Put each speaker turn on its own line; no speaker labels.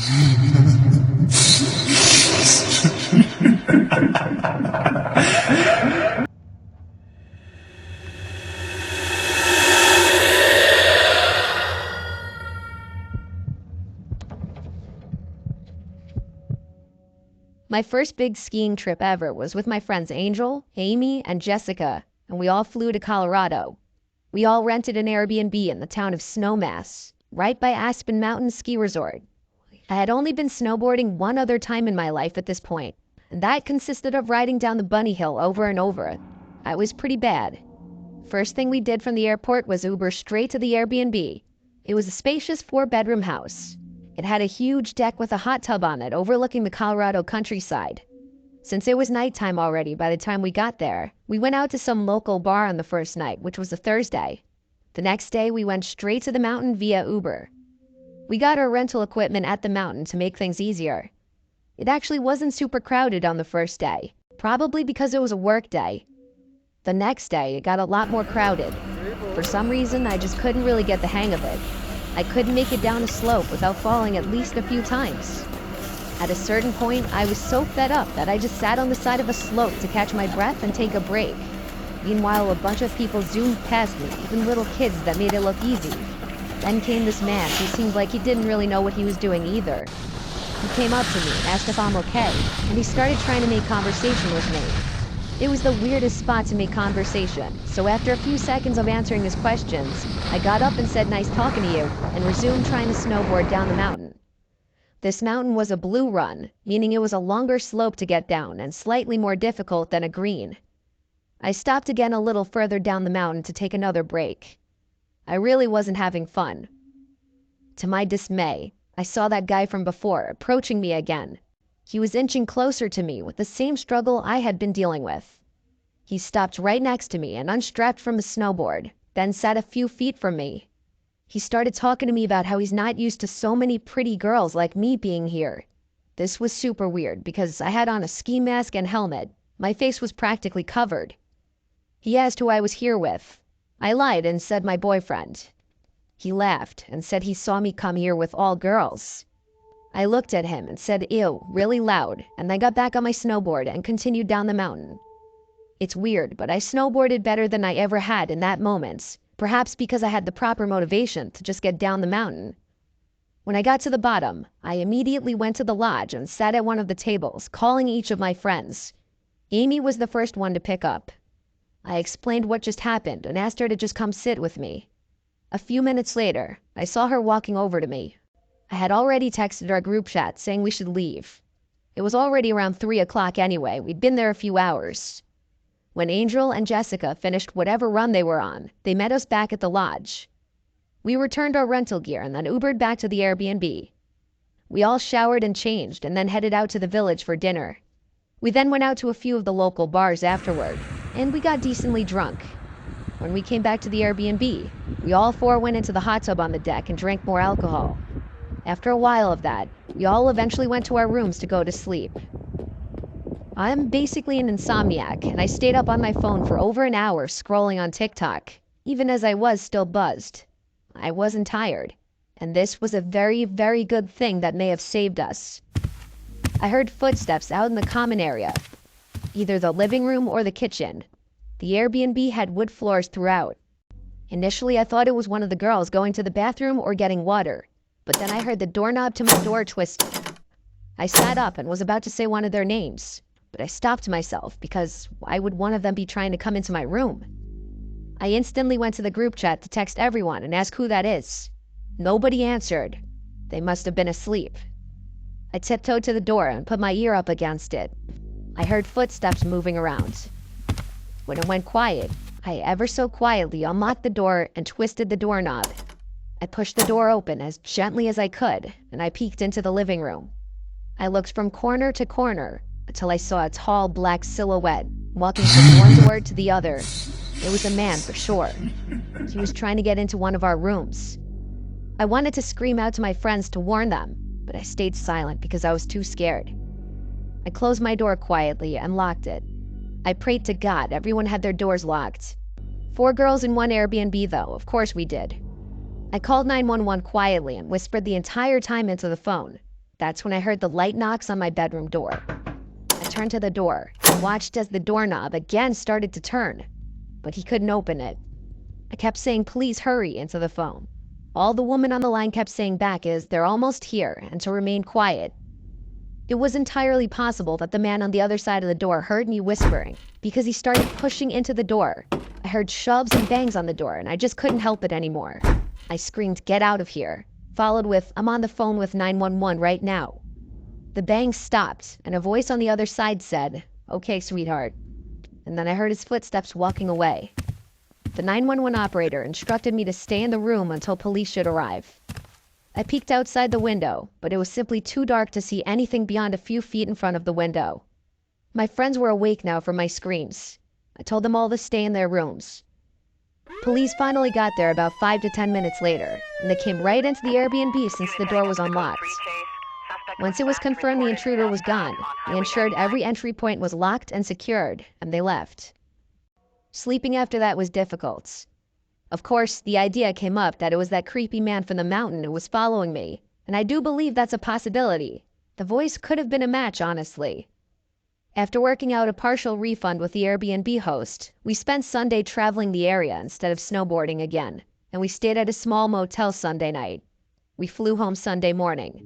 My first big skiing trip ever was with my friends Angel, Amy, and Jessica, and we all flew to Colorado. We all rented an Airbnb in the town of Snowmass, right by Aspen Mountain Ski Resort. I had only been snowboarding one other time in my life at this point, and that consisted of riding down the bunny hill over and over. I was pretty bad. First thing we did from the airport was Uber straight to the Airbnb. It was a spacious 4-bedroom house. It had a huge deck with a hot tub on it overlooking the Colorado countryside. Since it was nighttime already by the time we got there, we went out to some local bar on the first night, which was a Thursday. The next day, we went straight to the mountain via Uber. We got our rental equipment at the mountain to make things easier. It actually wasn't super crowded on the first day, probably because it was a work day. The next day, it got a lot more crowded. For some reason, I just couldn't really get the hang of it. I couldn't make it down a slope without falling at least a few times. At a certain point, I was so fed up that I just sat on the side of a slope to catch my breath and take a break. Meanwhile, a bunch of people zoomed past me, even little kids that made it look easy. Then came this man who seemed like he didn't really know what he was doing either. He came up to me and asked if I'm okay, and he started trying to make conversation with me. It was the weirdest spot to make conversation, so after a few seconds of answering his questions, I got up and said nice talking to you, and resumed trying to snowboard down the mountain. This mountain was a blue run, meaning it was a longer slope to get down and slightly more difficult than a green. I stopped again a little further down the mountain to take another break. I really wasn't having fun. To my dismay, I saw that guy from before approaching me again. He was inching closer to me with the same struggle I had been dealing with. He stopped right next to me and unstrapped from his snowboard, then sat a few feet from me. He started talking to me about how he's not used to so many pretty girls like me being here. This was super weird because I had on a ski mask and helmet. My face was practically covered. He asked who I was here with. I lied and said my boyfriend. He laughed and said he saw me come here with all girls. I looked at him and said ew really loud, and then got back on my snowboard and continued down the mountain. It's weird, but I snowboarded better than I ever had in that moment, perhaps because I had the proper motivation to just get down the mountain. When I got to the bottom, I immediately went to the lodge and sat at one of the tables, calling each of my friends. Amy was the first one to pick up. I explained what just happened and asked her to just come sit with me. A few minutes later, I saw her walking over to me. I had already texted our group chat saying we should leave. It was already around 3 o'clock anyway. We'd been there a few hours. When Angel and Jessica finished whatever run they were on, they met us back at the lodge. We returned our rental gear and then Ubered back to the Airbnb. We all showered and changed and then headed out to the village for dinner. We then went out to a few of the local bars afterward, and we got decently drunk. When we came back to the Airbnb, we all four went into the hot tub on the deck and drank more alcohol. After a while of that, we all eventually went to our rooms to go to sleep. I'm basically an insomniac, and I stayed up on my phone for over an hour scrolling on TikTok, even as I was still buzzed. I wasn't tired, and this was a very, very good thing that may have saved us. I heard footsteps out in the common area, either the living room or the kitchen. The Airbnb had wood floors throughout. Initially, I thought it was one of the girls going to the bathroom or getting water. But then I heard the doorknob to my door twisted. I sat up and was about to say one of their names, but I stopped myself because why would one of them be trying to come into my room? I instantly went to the group chat to text everyone and ask who that is. Nobody answered. They must have been asleep. I tiptoed to the door and put my ear up against it. I heard footsteps moving around. When it went quiet, I ever so quietly unlocked the door and twisted the doorknob. I pushed the door open as gently as I could, and I peeked into the living room. I looked from corner to corner until I saw a tall black silhouette walking from one door to the other. It was a man for sure. He was trying to get into one of our rooms. I wanted to scream out to my friends to warn them, but I stayed silent because I was too scared. I closed my door quietly and locked it. I prayed to God everyone had their doors locked. 4 girls in one Airbnb though, of course we did. I called 911 quietly and whispered the entire time into the phone. That's when I heard the light knocks on my bedroom door. I turned to the door and watched as the doorknob again started to turn, but he couldn't open it. I kept saying, "Please hurry," into the phone. All the woman on the line kept saying back is, "They're almost here," and to remain quiet. It was entirely possible that the man on the other side of the door heard me whispering because he started pushing into the door. I heard shoves and bangs on the door and I just couldn't help it anymore. I screamed, "Get out of here," followed with, "I'm on the phone with 911 right now." The bangs stopped and a voice on the other side said, "Okay, sweetheart." And then I heard his footsteps walking away. The 911 operator instructed me to stay in the room until police should arrive. I peeked outside the window, but it was simply too dark to see anything beyond a few feet in front of the window. My friends were awake now from my screams. I told them all to stay in their rooms. Police finally got there about 5 to 10 minutes later, and they came right into the Airbnb since the door was unlocked. Once it was confirmed the intruder was gone, they ensured every entry point was locked and secured, and they left. Sleeping after that was difficult. Of course, the idea came up that it was that creepy man from the mountain who was following me, and I do believe that's a possibility. The voice could have been a match, honestly. After working out a partial refund with the Airbnb host, we spent Sunday traveling the area instead of snowboarding again, and we stayed at a small motel Sunday night. We flew home Sunday morning.